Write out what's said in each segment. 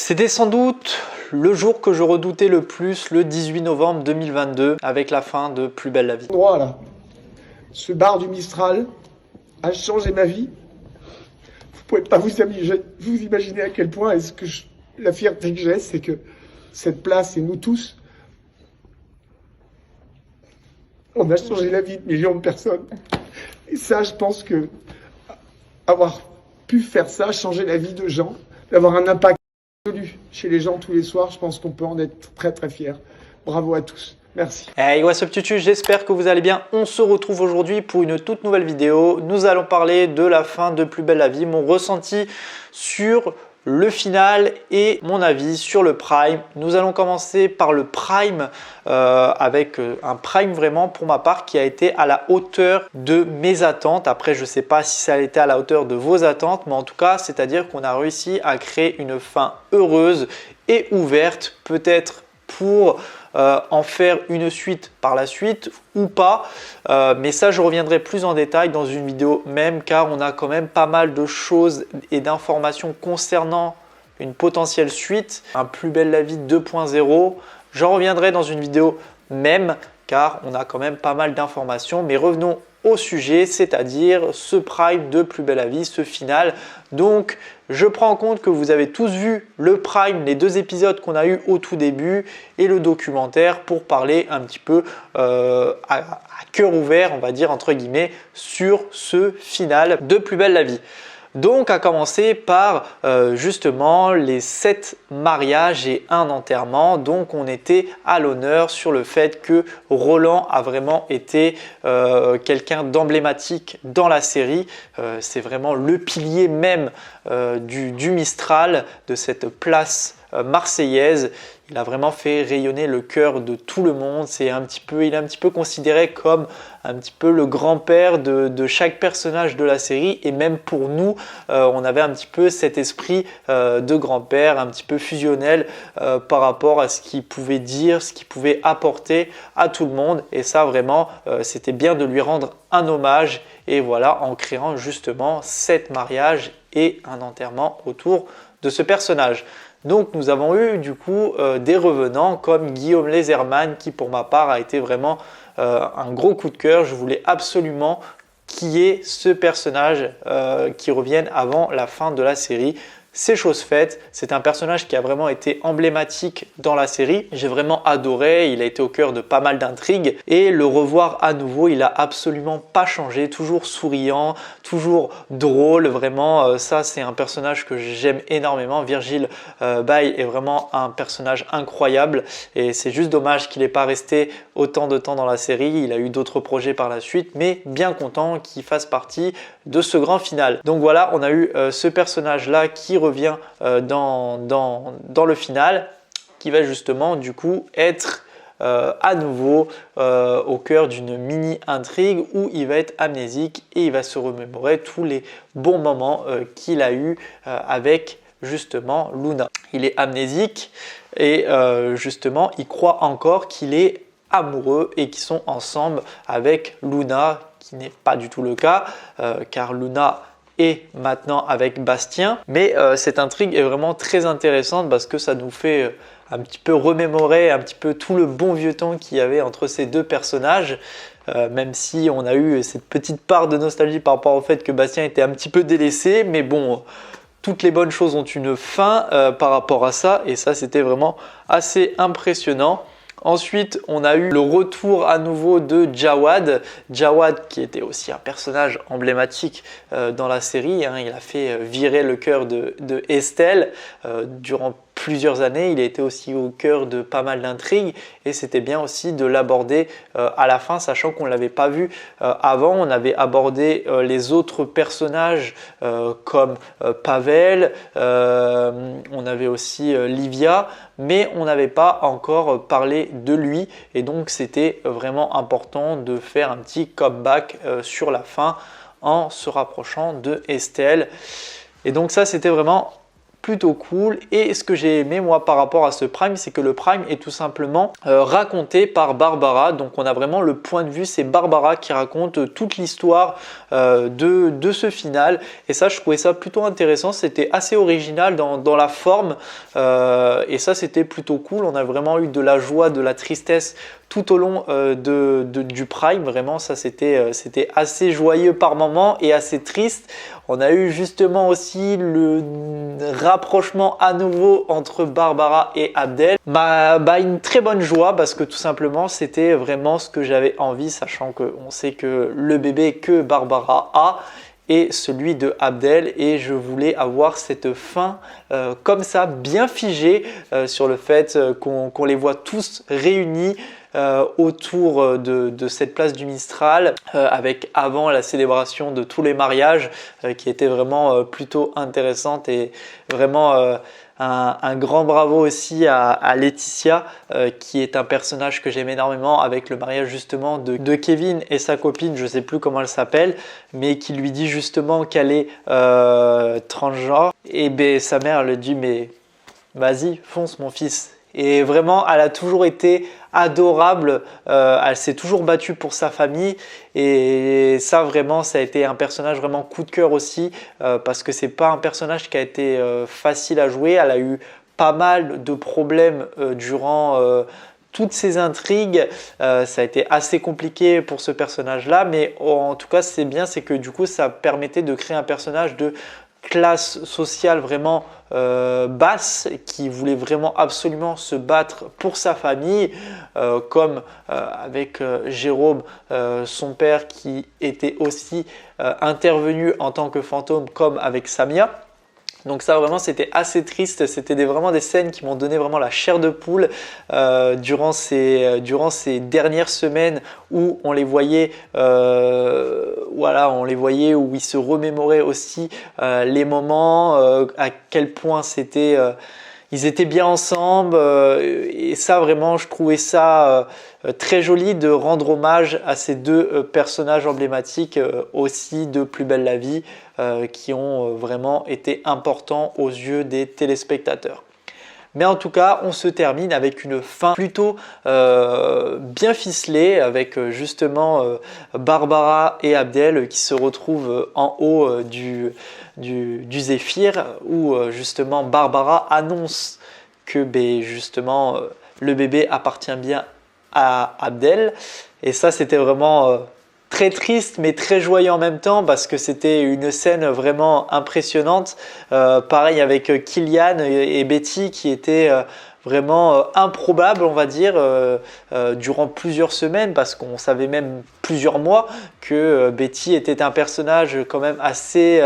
C'était sans doute le jour que je redoutais le plus, le 18 novembre 2022, avec la fin de Plus belle la vie. Droit là, ce bar du Mistral a changé ma vie. Vous pouvez pas vous imaginer à quel point est-ce que la fierté que j'ai, c'est que cette place et nous tous, on a changé la vie de millions de personnes. Et ça, je pense que avoir pu faire ça, changer la vie de gens, d'avoir un impact absolu chez les gens tous les soirs, je pense qu'on peut en être très très fiers. Bravo à tous. Merci. Hey, what's up tutu, j'espère que vous allez bien. On se retrouve aujourd'hui pour une toute nouvelle vidéo. Nous allons parler de la fin de Plus belle la vie, mon ressenti sur le final et mon avis sur le Prime. Nous allons commencer par le Prime avec un Prime vraiment pour ma part qui a été à la hauteur de mes attentes. Après, je ne sais pas si ça a été à la hauteur de vos attentes, mais en tout cas, c'est-à-dire qu'on a réussi à créer une fin heureuse et ouverte, peut-être pour en faire une suite par la suite ou pas, mais ça je reviendrai plus en détail dans une vidéo même, car on a quand même pas mal de choses et d'informations concernant une potentielle suite, un Plus belle la vie 2.0. J'en reviendrai dans une vidéo même, car on a quand même pas mal d'informations, mais revenons au sujet, c'est-à-dire ce Prime de Plus belle la vie, ce final. Donc je prends en compte que vous avez tous vu le Prime, les deux épisodes qu'on a eu au tout début et le documentaire pour parler un petit peu à cœur ouvert, on va dire entre guillemets, sur ce final de Plus belle la vie. Donc à commencer par justement les 7 mariages et un enterrement. Donc on était à l'honneur sur le fait que Roland a vraiment été quelqu'un d'emblématique dans la série. C'est vraiment le pilier même du Mistral, de cette place marseillaise. Il a vraiment fait rayonner le cœur de tout le monde. Il est un petit peu considéré comme un petit peu le grand-père de chaque personnage de la série. Et même pour nous, on avait un petit peu cet esprit de grand-père, un petit peu fusionnel par rapport à ce qu'il pouvait dire, ce qu'il pouvait apporter à tout le monde. Et ça, vraiment, c'était bien de lui rendre un hommage. Et voilà, en créant justement 7 mariages et un enterrement autour de ce personnage. Donc nous avons eu du coup des revenants comme Guillaume Lézerman qui pour ma part a été vraiment un gros coup de cœur. Je voulais absolument qu'il y ait ce personnage qui revienne avant la fin de la série. C'est chose faite, c'est un personnage qui a vraiment été emblématique dans la série. J'ai vraiment adoré, il a été au cœur de pas mal d'intrigues et le revoir à nouveau, il a absolument pas changé, toujours souriant, toujours drôle, vraiment ça c'est un personnage que j'aime énormément. Virgile Baye est vraiment un personnage incroyable et c'est juste dommage qu'il n'ait pas resté autant de temps dans la série. Il a eu d'autres projets par la suite, mais bien content qu'il fasse partie de ce grand final. Donc voilà, on a eu ce personnage là qui revient dans le final, qui va justement du coup être à nouveau au cœur d'une mini intrigue où il va être amnésique et il va se remémorer tous les bons moments qu'il a eu avec justement Luna. Il est amnésique et justement il croit encore qu'il est amoureux et qu'ils sont ensemble avec Luna, qui n'est pas du tout le cas car Luna est maintenant avec Bastien. Mais cette intrigue est vraiment très intéressante parce que ça nous fait un petit peu remémorer un petit peu tout le bon vieux temps qu'il y avait entre ces deux personnages. Même si on a eu cette petite part de nostalgie par rapport au fait que Bastien était un petit peu délaissé, mais bon, toutes les bonnes choses ont une fin par rapport à ça, et ça c'était vraiment assez impressionnant. Ensuite, on a eu le retour à nouveau de Jawad. Jawad qui était aussi un personnage emblématique dans la série. Il a fait virer le cœur de Estelle durant plusieurs années. Il a été aussi au cœur de pas mal d'intrigues et c'était bien aussi de l'aborder à la fin, sachant qu'on ne l'avait pas vu avant. On avait abordé les autres personnages comme Pavel, on avait aussi Livia, mais on n'avait pas encore parlé de lui et donc c'était vraiment important de faire un petit comeback sur la fin en se rapprochant de Estelle. Et donc ça c'était vraiment plutôt cool. Et ce que j'ai aimé moi par rapport à ce Prime, c'est que le Prime est tout simplement raconté par Barbara. Donc on a vraiment le point de vue, c'est Barbara qui raconte toute l'histoire de ce final. Et ça, je trouvais ça plutôt intéressant. C'était assez original dans la forme et ça, c'était plutôt cool. On a vraiment eu de la joie, de la tristesse tout au long du Prime. Vraiment, ça c'était assez joyeux par moments et assez triste. On a eu justement aussi le rapprochement à nouveau entre Barbara et Abdel. Une très bonne joie parce que tout simplement c'était vraiment ce que j'avais envie, sachant qu'on sait que le bébé que Barbara a et celui de Abdel, et je voulais avoir cette fin comme ça, bien figée sur le fait qu'on les voit tous réunis autour de cette place du Mistral avec avant la célébration de tous les mariages qui était vraiment plutôt intéressante et vraiment un grand bravo aussi à Laetitia qui est un personnage que j'aime énormément avec le mariage justement de Kevin et sa copine, je ne sais plus comment elle s'appelle, mais qui lui dit justement qu'elle est transgenre et ben, sa mère lui dit mais vas-y fonce mon fils. Et vraiment, elle a toujours été adorable, elle s'est toujours battue pour sa famille et ça vraiment, ça a été un personnage vraiment coup de cœur aussi parce que c'est pas un personnage qui a été facile à jouer. Elle a eu pas mal de problèmes durant toutes ces intrigues, ça a été assez compliqué pour ce personnage-là, mais en tout cas, c'est bien, c'est que du coup, ça permettait de créer un personnage de classe sociale vraiment basse qui voulait vraiment absolument se battre pour sa famille comme avec Jérôme, son père qui était aussi intervenu en tant que fantôme comme avec Samia. Donc ça vraiment c'était assez triste, c'était vraiment des scènes qui m'ont donné vraiment la chair de poule durant ces dernières semaines où on les voyait on les voyait où ils se remémoraient aussi les moments, à quel point ils étaient bien ensemble et ça vraiment je trouvais ça très joli de rendre hommage à ces deux personnages emblématiques aussi de Plus belle la vie qui ont vraiment été importants aux yeux des téléspectateurs. Mais en tout cas, on se termine avec une fin plutôt bien ficelée avec justement Barbara et Abdel qui se retrouvent en haut du Zéphyr où justement Barbara annonce que justement le bébé appartient bien à Abdel. Et ça, c'était vraiment très triste mais très joyeux en même temps parce que c'était une scène vraiment impressionnante. Pareil avec Kylian et Betty qui était vraiment improbable on va dire durant plusieurs semaines parce qu'on savait même plusieurs mois que Betty était un personnage quand même assez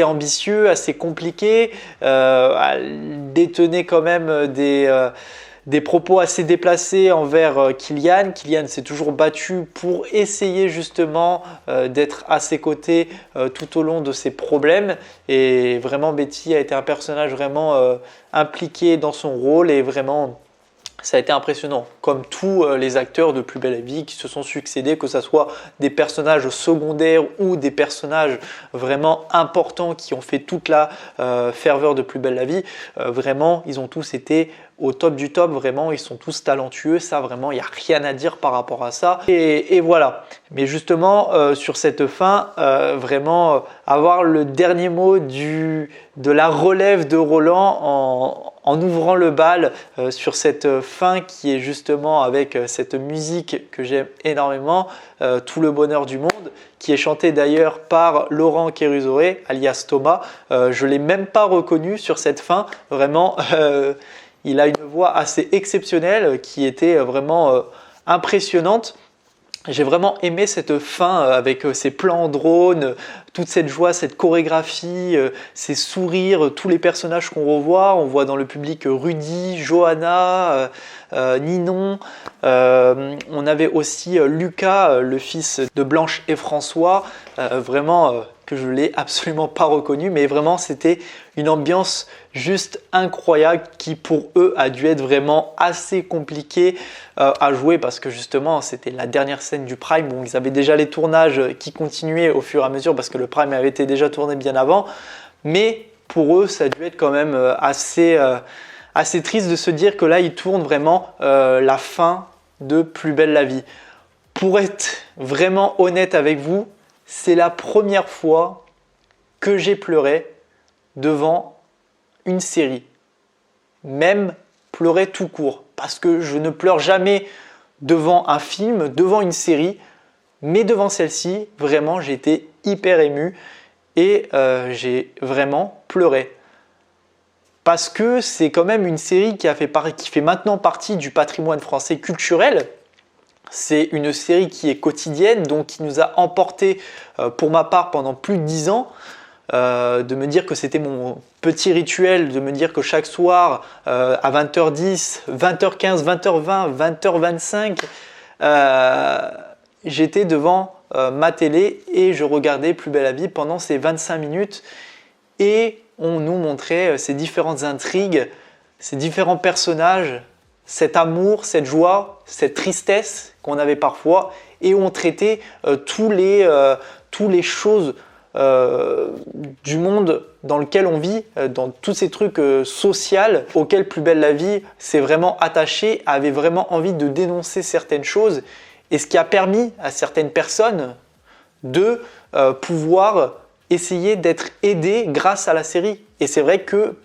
ambitieux, assez compliqué. Elle détenait quand même des propos assez déplacés envers Kylian. Kylian s'est toujours battu pour essayer justement d'être à ses côtés tout au long de ses problèmes et vraiment Betty a été un personnage vraiment impliqué dans son rôle et vraiment ça a été impressionnant, comme tous les acteurs de Plus belle la vie qui se sont succédés, que ce soit des personnages secondaires ou des personnages vraiment importants qui ont fait toute la ferveur de Plus belle la vie. Vraiment, ils ont tous été au top du top, vraiment, ils sont tous talentueux, ça vraiment, il n'y a rien à dire par rapport à ça. Et voilà, mais justement, sur cette fin, vraiment, avoir le dernier mot de la relève de Roland en ouvrant le bal sur cette fin qui est justement avec cette musique que j'aime énormément, Tout le bonheur du monde, qui est chantée d'ailleurs par Laurent Kérusoré, alias Thomas. Je ne l'ai même pas reconnu sur cette fin, vraiment. Il a une voix assez exceptionnelle qui était vraiment impressionnante. J'ai vraiment aimé cette fin avec ces plans en drone, toute cette joie, cette chorégraphie, ces sourires, tous les personnages qu'on revoit. On voit dans le public Rudy, Johanna, Ninon. On avait aussi Lucas, le fils de Blanche et François. Vraiment que je ne l'ai absolument pas reconnu, mais vraiment c'était une ambiance juste incroyable qui pour eux a dû être vraiment assez compliqué à jouer parce que justement c'était la dernière scène du Prime. Bon, ils avaient déjà les tournages qui continuaient au fur et à mesure parce que le Prime avait été déjà tourné bien avant, mais pour eux, ça a dû être quand même assez triste de se dire que là, ils tournent vraiment la fin de Plus belle la vie. Pour être vraiment honnête avec vous, c'est la première fois que j'ai pleuré devant une série. Même pleurer tout court. Parce que je ne pleure jamais devant un film, devant une série. Mais devant celle-ci, vraiment, j'ai été hyper ému et j'ai vraiment pleuré. Parce que c'est quand même une série qui fait maintenant partie du patrimoine français culturel. C'est une série qui est quotidienne, donc qui nous a emportés pour ma part pendant plus de 10 ans. De me dire que c'était mon petit rituel, de me dire que chaque soir à 20h10, 20h15, 20h20, 20h25, j'étais devant ma télé et je regardais Plus belle la vie pendant ces 25 minutes et on nous montrait ces différentes intrigues, ces différents personnages, cet amour, cette joie, cette tristesse qu'on avait parfois et on traitait tous les choses du monde dans lequel on vit, dans tous ces trucs sociaux auxquels Plus belle la vie s'est vraiment attaché, avait vraiment envie de dénoncer certaines choses et ce qui a permis à certaines personnes de pouvoir essayer d'être aidées grâce à la série. Et c'est vrai que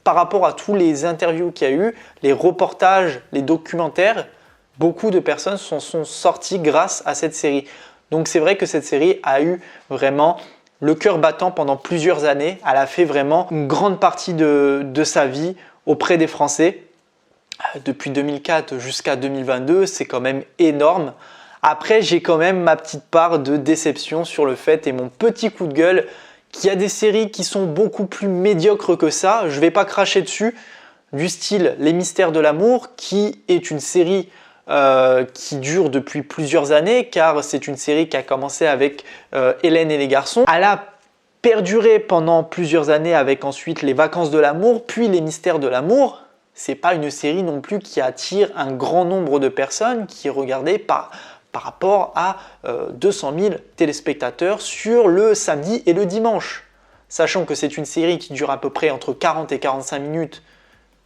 par rapport à tous les interviews qu'il y a eu, les reportages, les documentaires, beaucoup de personnes s'en sont sorties grâce à cette série. Donc c'est vrai que cette série a eu vraiment le cœur battant pendant plusieurs années. Elle a fait vraiment une grande partie de sa vie auprès des Français. Depuis 2004 jusqu'à 2022, c'est quand même énorme. Après, j'ai quand même ma petite part de déception sur le fait et mon petit coup de gueule qu'il y a des séries qui sont beaucoup plus médiocres que ça. Je ne vais pas cracher dessus. Du style Les Mystères de l'amour, qui est une série qui dure depuis plusieurs années, car c'est une série qui a commencé avec Hélène et les garçons. Elle a perduré pendant plusieurs années avec ensuite Les Vacances de l'amour, puis Les Mystères de l'amour. C'est pas une série non plus qui attire un grand nombre de personnes, qui est regardée par rapport à 200 000 téléspectateurs sur le samedi et le dimanche. Sachant que c'est une série qui dure à peu près entre 40 et 45 minutes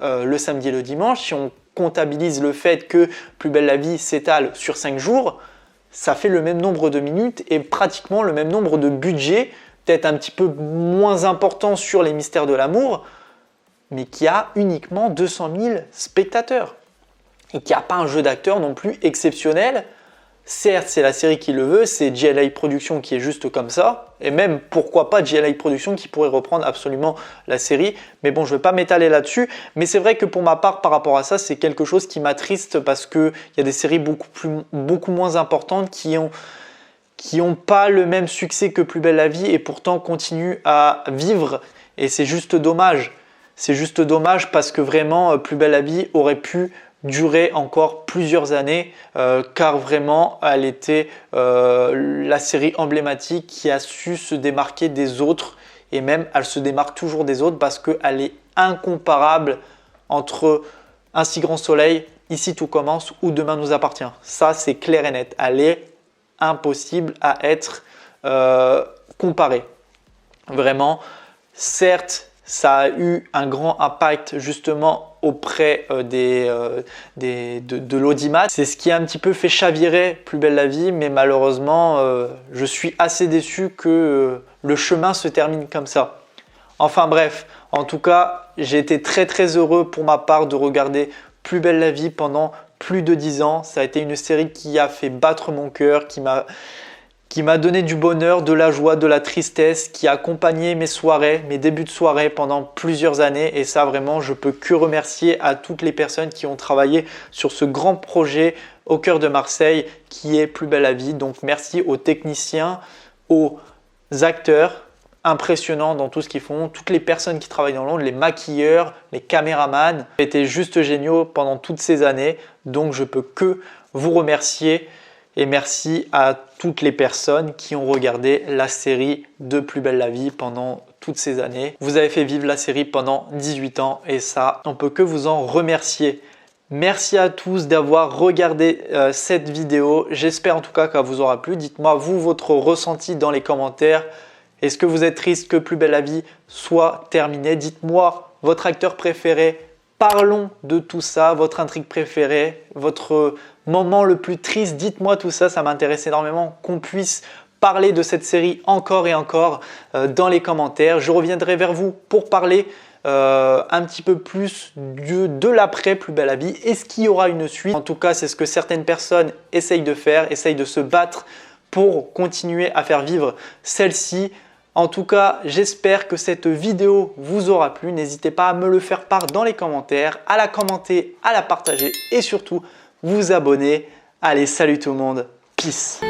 le samedi et le dimanche. Si on comptabilise le fait que Plus belle la vie s'étale sur 5 jours, ça fait le même nombre de minutes et pratiquement le même nombre de budget, peut-être un petit peu moins important sur Les Mystères de l'amour, mais qui a uniquement 200 000 spectateurs et qui n'a pas un jeu d'acteur non plus exceptionnel. Certes, c'est la série qui le veut, c'est JLA Productions qui est juste comme ça, et même pourquoi pas JLA Productions qui pourrait reprendre absolument la série, mais bon, je ne vais pas m'étaler là-dessus, mais c'est vrai que pour ma part, par rapport à ça, c'est quelque chose qui m'attriste parce qu'il y a des séries beaucoup moins importantes qui ont pas le même succès que Plus belle la vie et pourtant continuent à vivre, et c'est juste dommage. C'est juste dommage parce que vraiment, Plus belle la vie aurait pu durer encore plusieurs années car vraiment elle était la série emblématique qui a su se démarquer des autres et même elle se démarque toujours des autres parce qu'elle est incomparable entre Un si grand soleil, Ici tout commence ou Demain nous appartient. Ça c'est clair et net, elle est impossible à être comparée. Vraiment, certes, ça a eu un grand impact justement auprès de l'audimat. C'est ce qui a un petit peu fait chavirer Plus belle la vie, mais malheureusement, je suis assez déçu que le chemin se termine comme ça. Enfin bref, en tout cas, j'ai été très très heureux pour ma part de regarder Plus belle la vie pendant plus de 10 ans. Ça a été une série qui a fait battre mon cœur, qui m'a donné du bonheur, de la joie, de la tristesse, qui a accompagné mes soirées, mes débuts de soirée pendant plusieurs années. Et ça, vraiment, je peux que remercier à toutes les personnes qui ont travaillé sur ce grand projet au cœur de Marseille qui est Plus belle la vie. Donc, merci aux techniciens, aux acteurs impressionnants dans tout ce qu'ils font, toutes les personnes qui travaillent dans l'ombre, les maquilleurs, les caméramans. C'était juste géniaux pendant toutes ces années. Donc, je peux que vous remercier. Et merci à toutes les personnes qui ont regardé la série de Plus belle la vie pendant toutes ces années. Vous avez fait vivre la série pendant 18 ans et ça, on peut que vous en remercier. Merci à tous d'avoir regardé cette vidéo. J'espère en tout cas qu'elle vous aura plu. Dites-moi vous votre ressenti dans les commentaires. Est-ce que vous êtes triste que Plus belle la vie soit terminée? Dites-moi votre acteur préféré. Parlons de tout ça, votre intrigue préférée, votre moment le plus triste. Dites-moi tout ça, ça m'intéresse énormément qu'on puisse parler de cette série encore et encore dans les commentaires. Je reviendrai vers vous pour parler un petit peu plus de l'après Plus belle la vie. Est-ce qu'il y aura une suite? En tout cas, c'est ce que certaines personnes essayent de faire, essayent de se battre pour continuer à faire vivre celle-ci. En tout cas, j'espère que cette vidéo vous aura plu. N'hésitez pas à me le faire part dans les commentaires, à la commenter, à la partager et surtout vous abonner. Allez, salut tout le monde, peace!